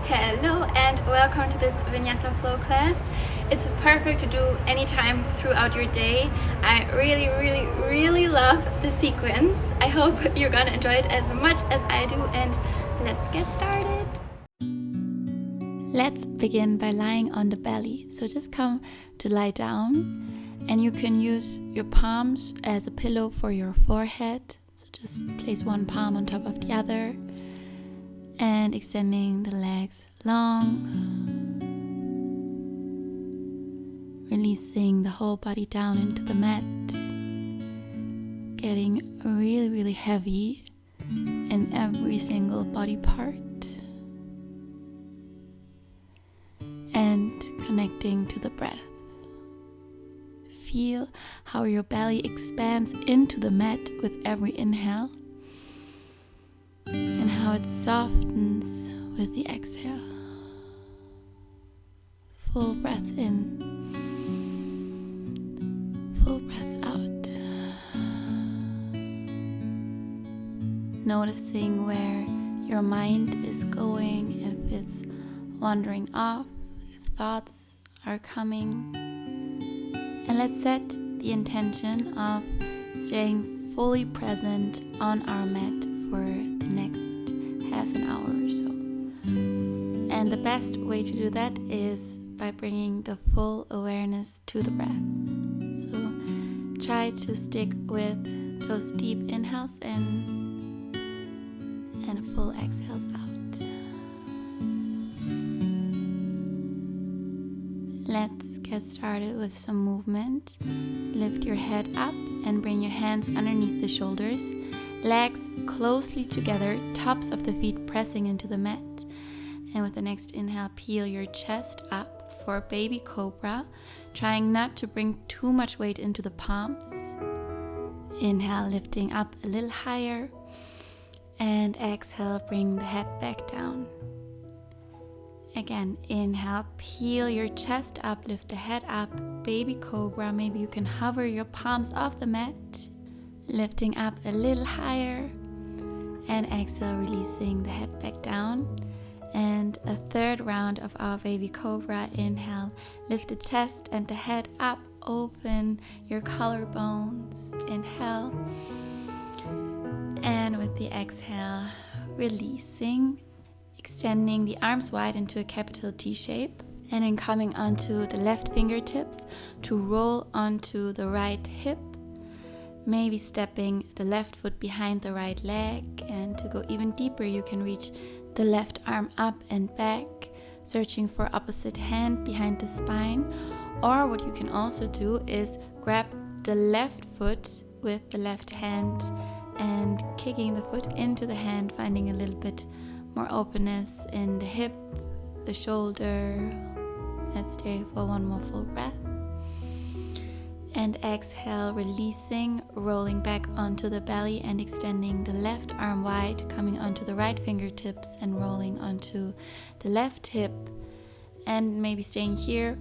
Hello and welcome to this Vinyasa Flow class. It's perfect to do anytime throughout your day. I really love the sequence. I hope you're gonna enjoy it as much as I do, and let's get started. Let's begin by lying on the belly. So just come to lie down, and you can use your palms as a pillow for your forehead. So just place one palm on top of the other. And extending the legs long, releasing the whole body down into the mat, getting really heavy in every single body part, and connecting to the breath. Feel how your belly expands into the mat with every inhale, and how it softens with the exhale. Full breath in, full breath out. Noticing where your mind is going, if it's wandering off, if thoughts are coming. And let's set the intention of staying fully present on our mat for the next half an hour or so. And the best way to do that is by bringing the full awareness to the breath. So try to stick with those deep inhales in and full exhales out. Let's get started with some movement. Lift your head up and bring your hands underneath the shoulders. Legs closely together, tops of the feet pressing into the mat. And with the next inhale, peel your chest up for baby cobra, trying not to bring too much weight into the palms. Inhale, lifting up a little higher. And exhale, bring the head back down. Again, inhale, peel your chest up, lift the head up, baby cobra. Maybe you can hover your palms off the mat. Lifting up a little higher, and exhale, releasing the head back down. And a third round of our baby cobra. Inhale, lift the chest and the head up, open your collarbones. Inhale, and with the exhale, releasing, extending the arms wide into a capital T shape, and then coming onto the left fingertips to roll onto the right hip. Maybe stepping the left foot behind the right leg, and to go even deeper you can reach the left arm up and back, searching for opposite hand behind the spine. Or what you can also do is grab the left foot with the left hand and kicking the foot into the hand, finding a little bit more openness in the hip, the shoulder. Let's stay for one more full breath. And exhale, releasing, rolling back onto the belly and extending the left arm wide, coming onto the right fingertips and rolling onto the left hip. And maybe staying here,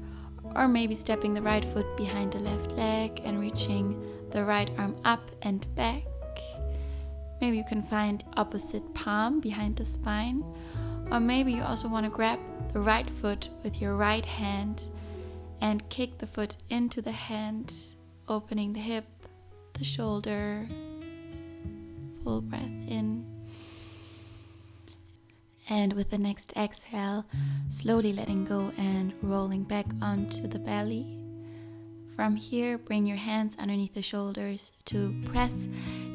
or maybe stepping the right foot behind the left leg and reaching the right arm up and back. Maybe you can find opposite palm behind the spine. Or maybe you also want to grab the right foot with your right hand and kick the foot into the hand, opening the hip, the shoulder. Full breath in. And with the next exhale, slowly letting go and rolling back onto the belly. From here, bring your hands underneath the shoulders to press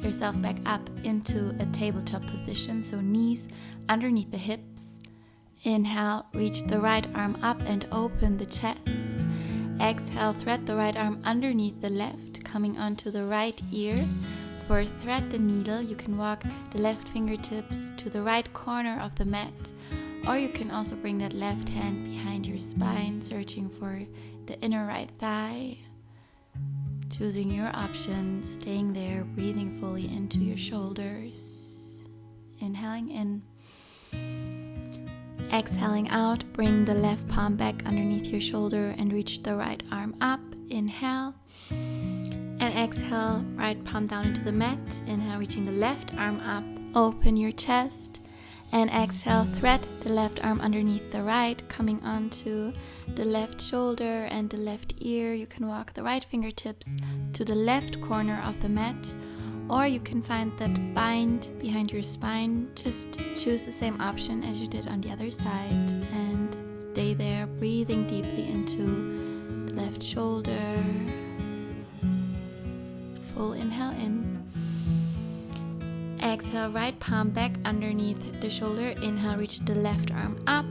yourself back up into a tabletop position. So knees underneath the hips. Inhale, reach the right arm up and open the chest. Exhale, thread the right arm underneath the left, coming onto the right ear. For thread the needle, you can walk the left fingertips to the right corner of the mat, or you can also bring that left hand behind your spine, searching for the inner right thigh. Choosing your option, staying there, breathing fully into your shoulders. Inhaling in. Exhaling out, bring the left palm back underneath your shoulder and reach the right arm up. Inhale. And exhale, right palm down into the mat. Inhale, reaching the left arm up. Open your chest. And exhale, thread the left arm underneath the right, coming onto the left shoulder and the left ear. You can walk the right fingertips to the left corner of the mat, or you can find that bind behind your spine. Just choose the same option as you did on the other side and stay there, breathing deeply into the left shoulder. Full inhale in. Exhale, right palm back underneath the shoulder. Inhale, reach the left arm up.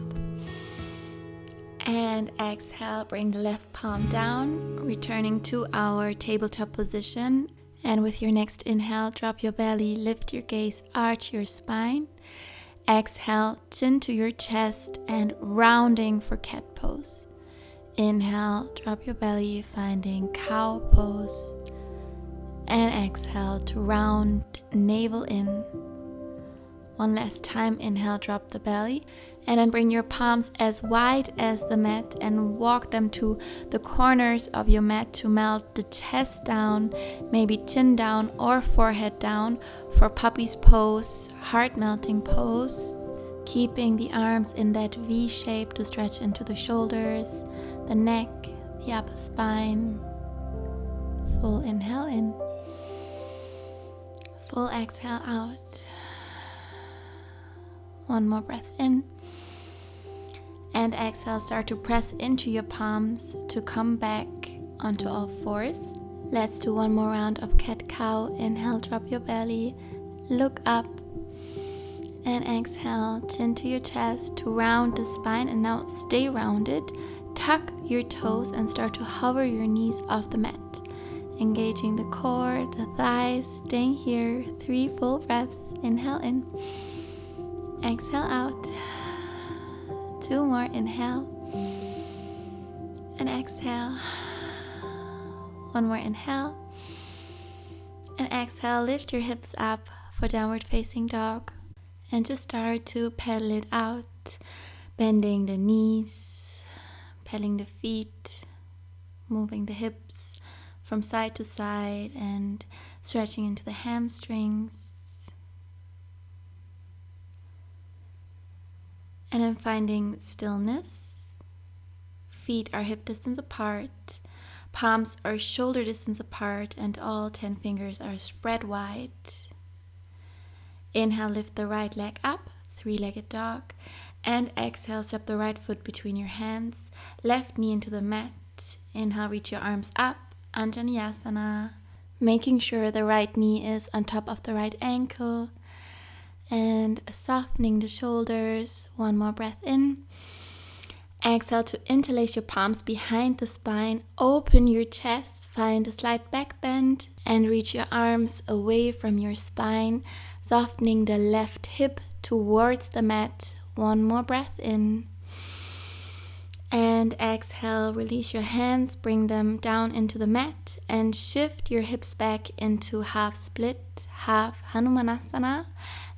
And exhale, bring the left palm down, returning to our tabletop position. And with your next inhale, drop your belly, lift your gaze, arch your spine. Exhale, chin to your chest and rounding for cat pose. Inhale, drop your belly, finding cow pose. And exhale to round, navel in. One last time, inhale, drop the belly. And then bring your palms as wide as the mat and walk them to the corners of your mat to melt the chest down, maybe chin down or forehead down for puppy's pose, heart melting pose. Keeping the arms in that V shape to stretch into the shoulders, the neck, the upper spine. Full inhale in. Full exhale out. One more breath in. And exhale, start to press into your palms to come back onto all fours. Let's do one more round of cat-cow. Inhale, drop your belly, look up. And exhale, chin to your chest to round the spine. And now stay rounded. Tuck your toes and start to hover your knees off the mat. Engaging the core, the thighs, staying here. 3 full breaths. Inhale in. Exhale out. 2 more. Inhale. And exhale. 1 more inhale. And exhale, lift your hips up for downward facing dog. And just start to pedal it out. Bending the knees, pedaling the feet, moving the hips from side to side and stretching into the hamstrings. And then finding stillness. Feet are hip distance apart. Palms are shoulder distance apart and all 10 fingers are spread wide. Inhale, lift the right leg up, 3-legged dog. And exhale, step the right foot between your hands, left knee into the mat. Inhale, reach your arms up, Anjaneyasana. Making sure the right knee is on top of the right ankle. And softening the shoulders. 1 more breath in. Exhale to interlace your palms behind the spine. Open your chest. Find a slight back bend. And reach your arms away from your spine. Softening the left hip towards the mat. 1 more breath in. And exhale, release your hands. Bring them down into the mat. And shift your hips back into half split. Half Hanumanasana.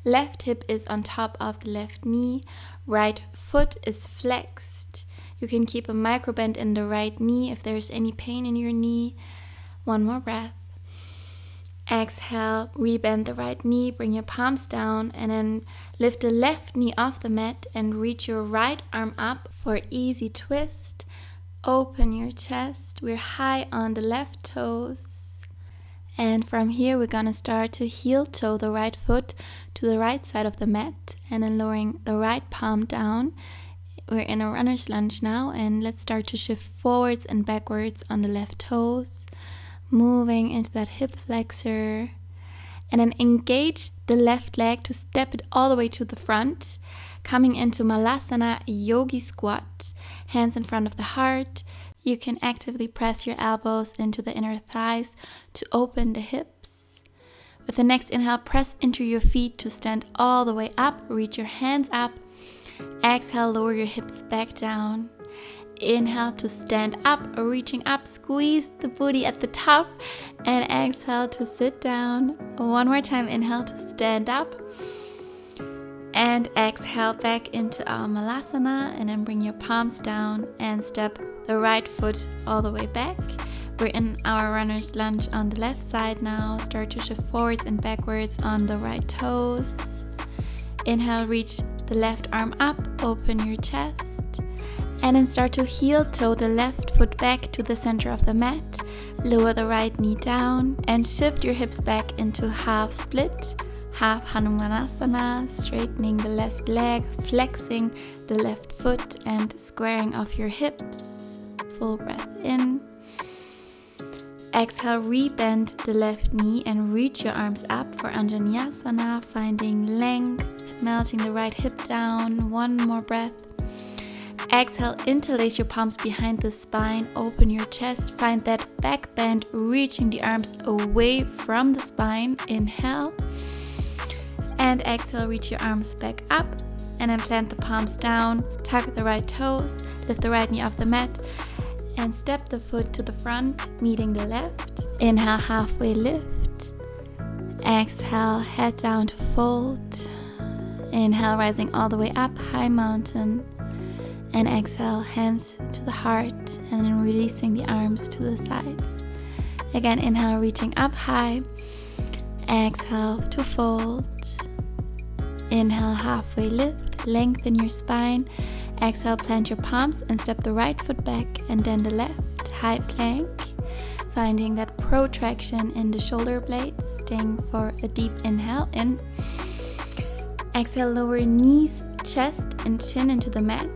Left hip is on top of the left knee. Right foot is flexed. You can keep a micro bend in the right knee if there's any pain in your knee. 1 more breath. Exhale, rebend the right knee, bring your palms down, and then lift the left knee off the mat and reach your right arm up for easy twist. Open your chest. We're high on the left toes. And from here, we're gonna start to heel toe the right foot to the right side of the mat and then lowering the right palm down. We're in a runner's lunge now, and let's start to shift forwards and backwards on the left toes. Moving into that hip flexor. And then engage the left leg to step it all the way to the front. Coming into Malasana Yogi Squat. Hands in front of the heart. You can actively press your elbows into the inner thighs to open the hips. With the next inhale, press into your feet to stand all the way up. Reach your hands up. Exhale, lower your hips back down. Inhale to stand up, reaching up, squeeze the booty at the top. And exhale to sit down. 1 more time, inhale to stand up. And exhale back into our Malasana, and then bring your palms down and step the right foot all the way back. We're in our runner's lunge on the left side now. Start to shift forwards and backwards on the right toes. Inhale, reach the left arm up, open your chest. And then start to heel toe the left foot back to the center of the mat. Lower the right knee down and shift your hips back into half split, half Hanumanasana, straightening the left leg, flexing the left foot and squaring off your hips. Full breath in. Exhale, rebend the left knee and reach your arms up for Anjaneyasana, finding length, melting the right hip down. One more breath. Exhale, interlace your palms behind the spine, open your chest, find that back bend, reaching the arms away from the spine. Inhale. And exhale, reach your arms back up and then plant the palms down, tuck the right toes, lift the right knee off the mat and step the foot to the front, meeting the left. Inhale, halfway lift. Exhale, head down to fold. Inhale, rising all the way up, high mountain. And exhale, hands to the heart and then releasing the arms to the sides. Again, inhale, reaching up high. Exhale to fold. Inhale, halfway lift, lengthen your spine. Exhale, plant your palms and step the right foot back and then the left, high plank. Finding that protraction in the shoulder blades, staying for a deep inhale in. Exhale, lower knees, chest and chin into the mat.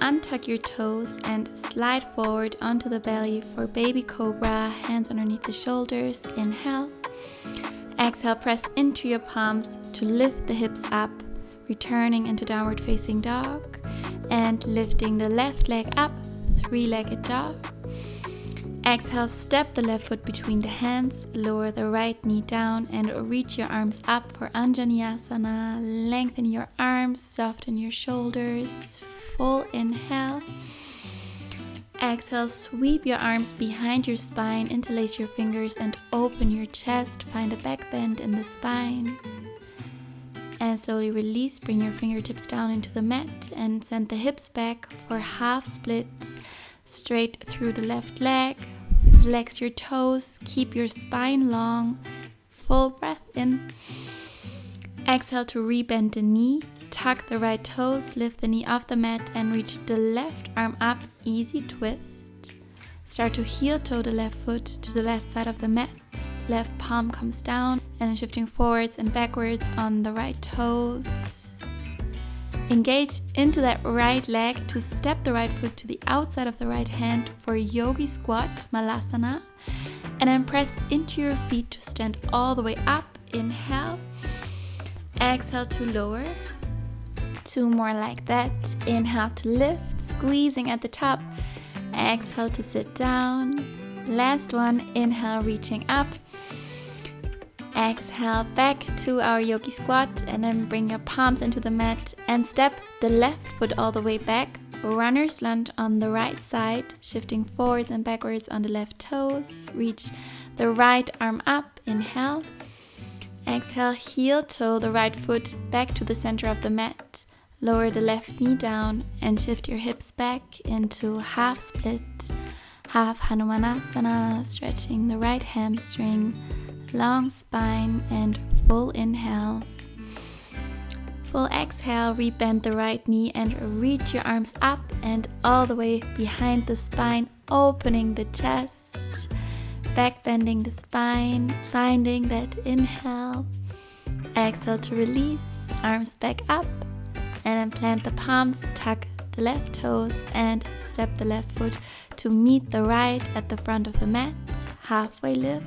Untuck your toes and slide forward onto the belly for baby cobra, hands underneath the shoulders. Inhale. Exhale, press into your palms to lift the hips up, returning into downward facing dog and lifting the left leg up, three-legged dog. Exhale, step the left foot between the hands, lower the right knee down and reach your arms up for Anjaneyasana. Lengthen your arms, soften your shoulders. Full inhale. Exhale, sweep your arms behind your spine, interlace your fingers and open your chest. Find a back bend in the spine. And slowly release, bring your fingertips down into the mat and send the hips back for half splits. Straight through the left leg. Flex your toes, keep your spine long. Full breath in. Exhale to rebend the knee. Tuck the right toes, lift the knee off the mat and reach the left arm up, easy twist. Start to heel toe the left foot to the left side of the mat. Left palm comes down and shifting forwards and backwards on the right toes. Engage into that right leg to step the right foot to the outside of the right hand for yogi squat, malasana. And then press into your feet to stand all the way up. Inhale. Exhale to lower. Two more like that. Inhale to lift, squeezing at the top. Exhale to sit down. Last one. Inhale, reaching up. Exhale, back to our yogi squat and then bring your palms into the mat and step the left foot all the way back. Runner's lunge on the right side, shifting forwards and backwards on the left toes. Reach the right arm up. Inhale. Exhale, heel toe the right foot back to the center of the mat. Lower the left knee down and shift your hips back into half split, half Hanumanasana, stretching the right hamstring, long spine and full inhales. Full exhale, rebend the right knee and reach your arms up and all the way behind the spine, opening the chest, back bending the spine, finding that inhale. Exhale to release, arms back up. And then plant the palms, tuck the left toes and step the left foot to meet the right at the front of the mat. Halfway lift.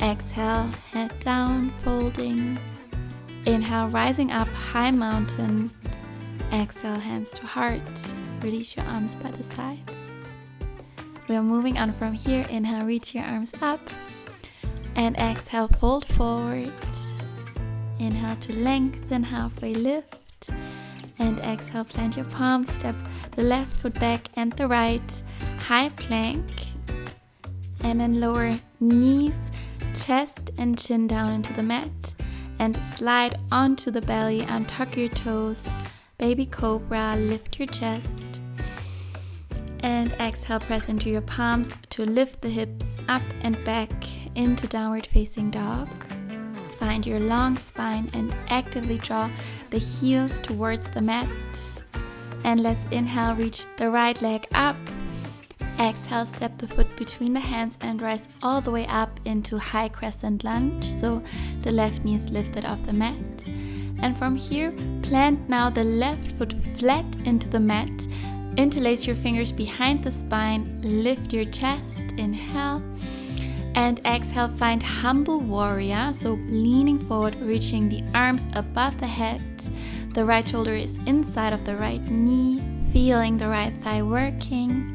Exhale, head down, folding. Inhale, rising up, high mountain. Exhale, hands to heart. Release your arms by the sides. We are moving on from here. Inhale, reach your arms up. And exhale, fold forward. Inhale to lengthen, halfway lift. And exhale, plant your palms, step the left foot back and the right, high plank. And then lower knees, chest and chin down into the mat. And slide onto the belly, untuck your toes, baby cobra, lift your chest. And exhale, press into your palms to lift the hips up and back into downward facing dog. Find your long spine and actively draw the the heels towards the mat. And let's inhale, reach the right leg up. Exhale, step the foot between the hands and rise all the way up into high crescent lunge. So the left knee is lifted off the mat. And from here, plant now the left foot flat into the mat. Interlace your fingers behind the spine, lift your chest, inhale. And exhale, find humble warrior. So leaning forward, reaching the arms above the head. The right shoulder is inside of the right knee, feeling the right thigh working.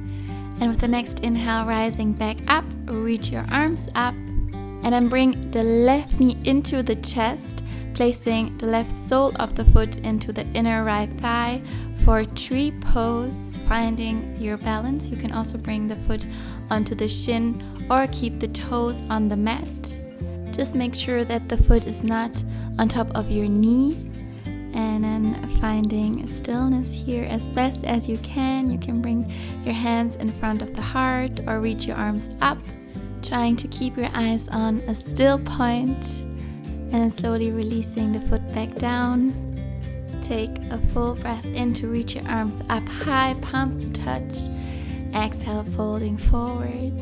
And with the next inhale, rising back up, reach your arms up. And then bring the left knee into the chest, placing the left sole of the foot into the inner right thigh for tree pose, finding your balance. You can also bring the foot onto the shin or keep the toes on the mat. Just make sure that the foot is not on top of your knee. And then finding stillness here as best as you can. You can bring your hands in front of the heart or reach your arms up, trying to keep your eyes on a still point. And then slowly releasing the foot back down. Take a full breath in to reach your arms up high, palms to touch. Exhale, folding forward.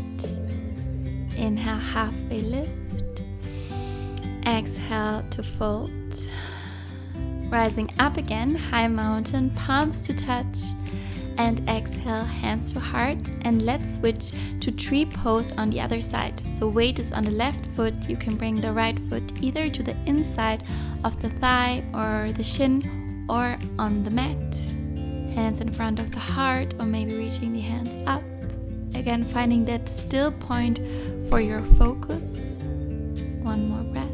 Inhale, halfway lift. Exhale to fold. Rising up again, high mountain, palms to touch. And exhale, hands to heart. And let's switch to tree pose on the other side. So weight is on the left foot. You can bring the right foot either to the inside of the thigh or the shin or on the mat. Hands in front of the heart or maybe reaching the hands up. Again, finding that still point for your focus. One more breath.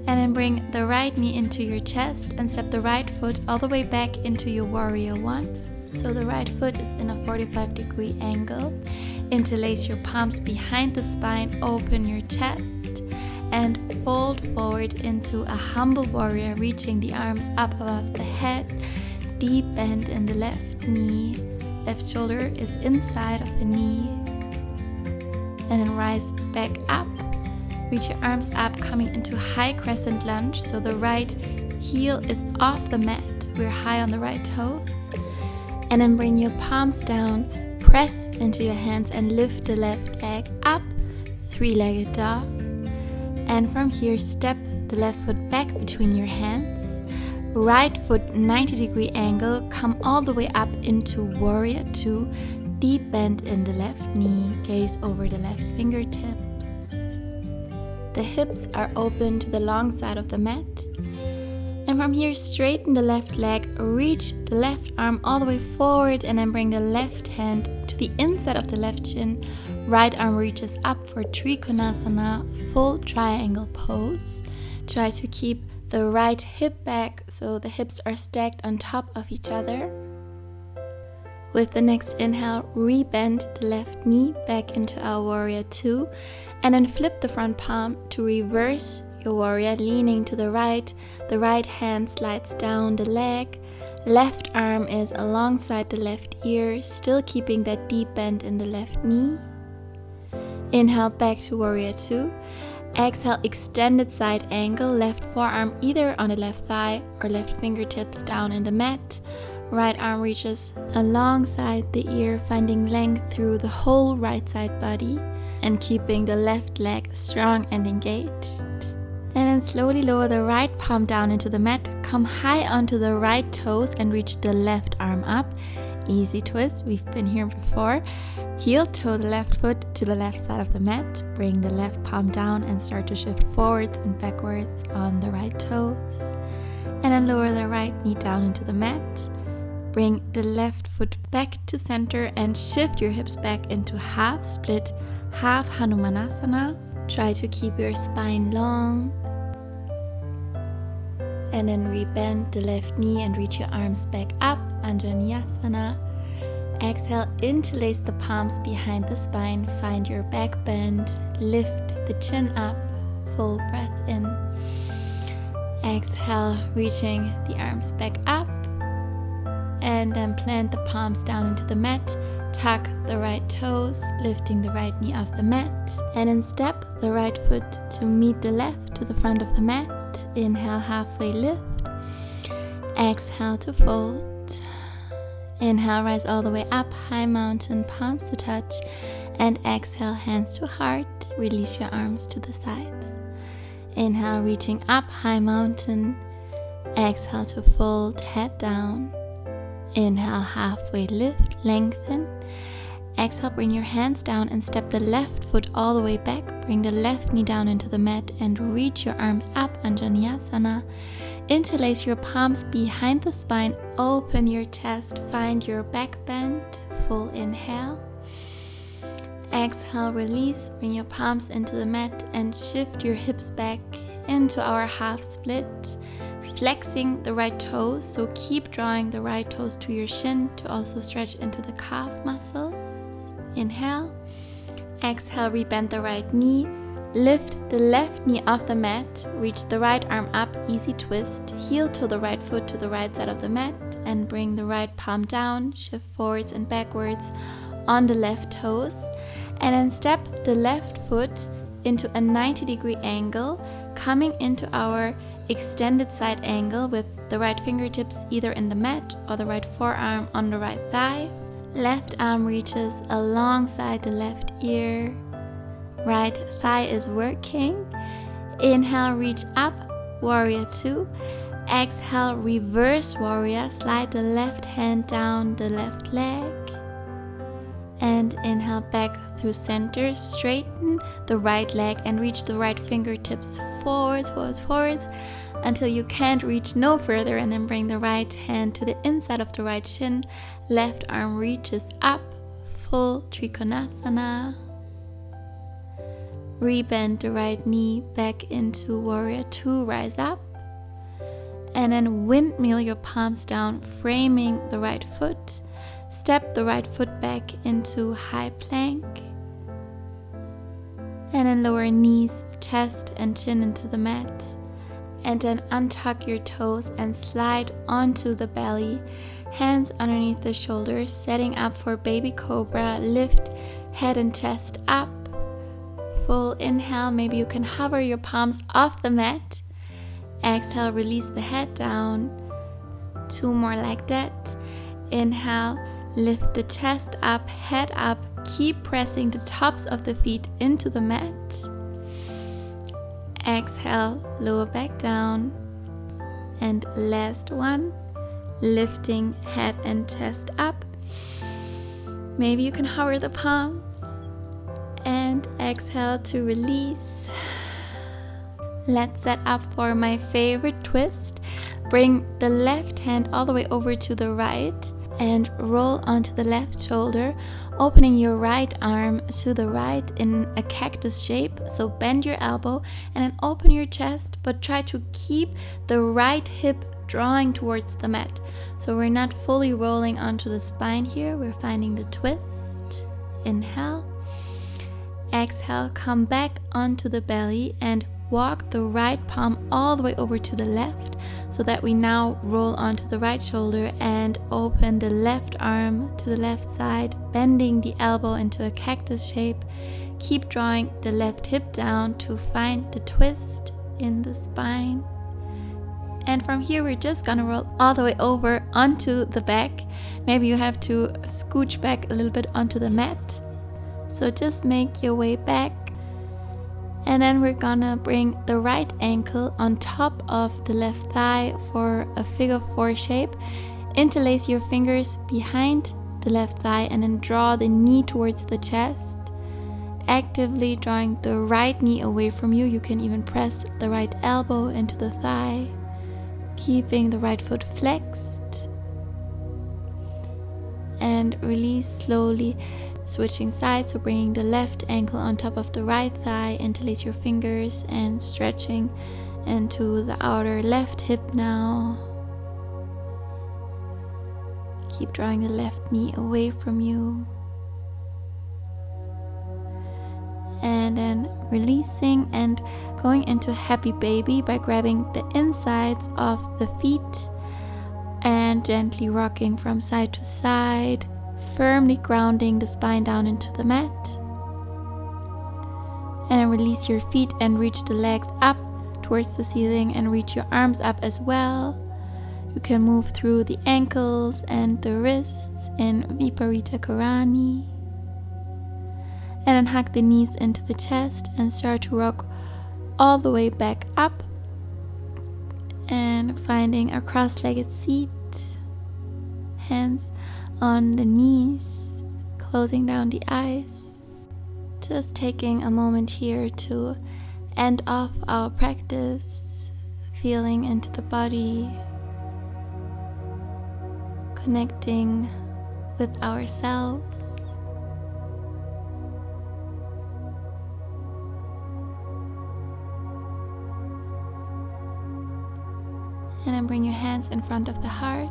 And then bring the right knee into your chest and step the right foot all the way back into your warrior one. So the right foot is in a 45-degree angle. Interlace your palms behind the spine, open your chest, and fold forward into a humble warrior, reaching the arms up above the head. Deep bend in the left knee. Left shoulder is inside of the knee. And then rise back up. Reach your arms up, coming into high crescent lunge. So the right heel is off the mat. We're high on the right toes. And then bring your palms down, press into your hands and lift the left leg up, three-legged dog. And from here, step the left foot back between your hands. Right foot 90-degree angle, come all the way up into warrior two. Deep bend in the left knee, gaze over the left fingertips. The hips are open to the long side of the mat. And from here, straighten the left leg, reach the left arm all the way forward, and then bring the left hand to the inside of the left shin. Right arm reaches up for Trikonasana, full triangle pose. Try to keep the right hip back so the hips are stacked on top of each other. With the next inhale, re-bend the left knee back into our warrior two, and then flip the front palm to reverse your warrior, leaning to the right. The right hand slides down the leg. Left arm is alongside the left ear, still keeping that deep bend in the left knee. Inhale back to warrior two. Exhale, extended side angle, left forearm either on the left thigh or left fingertips down in the mat. Right arm reaches alongside the ear, finding length through the whole right side body and keeping the left leg strong and engaged. And then slowly lower the right palm down into the mat, come high onto the right toes and reach the left arm up. Easy twist, we've been here before. Heel toe the left foot to the left side of the mat. Bring the left palm down and start to shift forwards and backwards on the right toes. And then lower the right knee down into the mat. Bring the left foot back to center and shift your hips back into half split, half Hanumanasana. Try to keep your spine long. And then re-bend the left knee and reach your arms back up, Anjaneyasana. Exhale, interlace the palms behind the spine, find your back bend, lift the chin up, full breath in. Exhale, reaching the arms back up. And then plant the palms down into the mat, tuck the right toes, lifting the right knee off the mat. And then step the right foot to meet the left to the front of the mat. Inhale, halfway lift. Exhale to fold. Inhale, rise all the way up, high mountain, palms to touch. And exhale, hands to heart. Release your arms to the sides. Inhale, reaching up, high mountain. Exhale to fold, head down. Inhale, halfway lift, lengthen. Exhale, bring your hands down and step the left foot all the way back. Bring the left knee down into the mat and reach your arms up, Anjaneyasana. Interlace your palms behind the spine, open your chest, find your back bend, full inhale. Exhale, release, bring your palms into the mat and shift your hips back into our half split. Flexing the right toes, so keep drawing the right toes to your shin to also stretch into the calf muscles. Inhale. Exhale, rebend the right knee. Lift the left knee off the mat. Reach the right arm up, easy twist. Heel toe the right foot to the right side of the mat and bring the right palm down. Shift forwards and backwards on the left toes. And then step the left foot into a 90-degree angle, coming into our extended side angle with the right fingertips either in the mat or the right forearm on the right thigh. Left arm reaches alongside the left ear. Right thigh is working. Inhale, reach up, warrior 2. Exhale, reverse warrior. Slide the left hand down the left leg. And inhale, back through center. Straighten the right leg and reach the right fingertips forwards, forwards, forwards until you can't reach no further, and then bring the right hand to the inside of the right shin. Left arm reaches up, full Trikonasana. Rebend the right knee back into warrior 2, rise up. And then windmill your palms down, framing the right foot. Step the right foot back into high plank. And then lower knees, chest and chin into the mat. And then untuck your toes and slide onto the belly. Hands underneath the shoulders, setting up for baby cobra. Lift head and chest up. Full inhale, maybe you can hover your palms off the mat. Exhale, release the head down. 2 more like that. Inhale, lift the chest up, head up. Keep pressing the tops of the feet into the mat. Exhale, lower back down. And last one, lifting head and chest up. Maybe you can hover the palms. And exhale to release. Let's set up for my favorite twist. Bring the left hand all the way over to the right and roll onto the left shoulder, opening your right arm to the right in a cactus shape. So bend your elbow and then open your chest, but try to keep the right hip drawing towards the mat. So we're not fully rolling onto the spine here, we're finding the twist. Inhale. Exhale, come back onto the belly and walk the right palm all the way over to the left so that we now roll onto the right shoulder and open the left arm to the left side, bending the elbow into a cactus shape. Keep drawing the left hip down to find the twist in the spine. And from here, we're just gonna roll all the way over onto the back. Maybe you have to scooch back a little bit onto the mat. So just make your way back. And then we're gonna bring the right ankle on top of the left thigh for a figure 4 shape. Interlace your fingers behind the left thigh and then draw the knee towards the chest. Actively drawing the right knee away from you. You can even press the right elbow into the thigh, keeping the right foot flexed. And release slowly. Switching sides, so bringing the left ankle on top of the right thigh, interlace your fingers and stretching into the outer left hip now. Keep drawing the left knee away from you. And then releasing and going into happy baby by grabbing the insides of the feet and gently rocking from side to side. Firmly grounding the spine down into the mat. And then release your feet and reach the legs up towards the ceiling and reach your arms up as well. You can move through the ankles and the wrists in Viparita Karani. And then hug the knees into the chest and start to rock all the way back up. And finding a cross-legged seat. Hands on the knees, closing down the eyes. Just taking a moment here to end off our practice, feeling into the body, connecting with ourselves. And then bring your hands in front of the heart.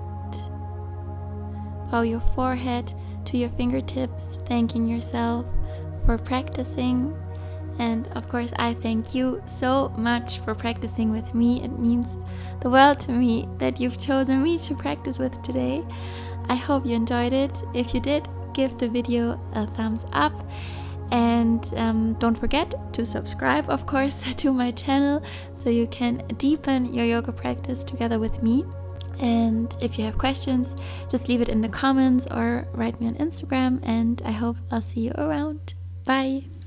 Bow your forehead to your fingertips, thanking yourself for practicing. And of course, I thank you so much for practicing with me. It means the world to me that you've chosen me to practice with today. I hope you enjoyed it. If you did, give the video a thumbs up. And don't forget to subscribe, of course, to my channel so you can deepen your yoga practice together with me. And if you have questions, just leave it in the comments or write me on Instagram, and I hope I'll see you around. Bye!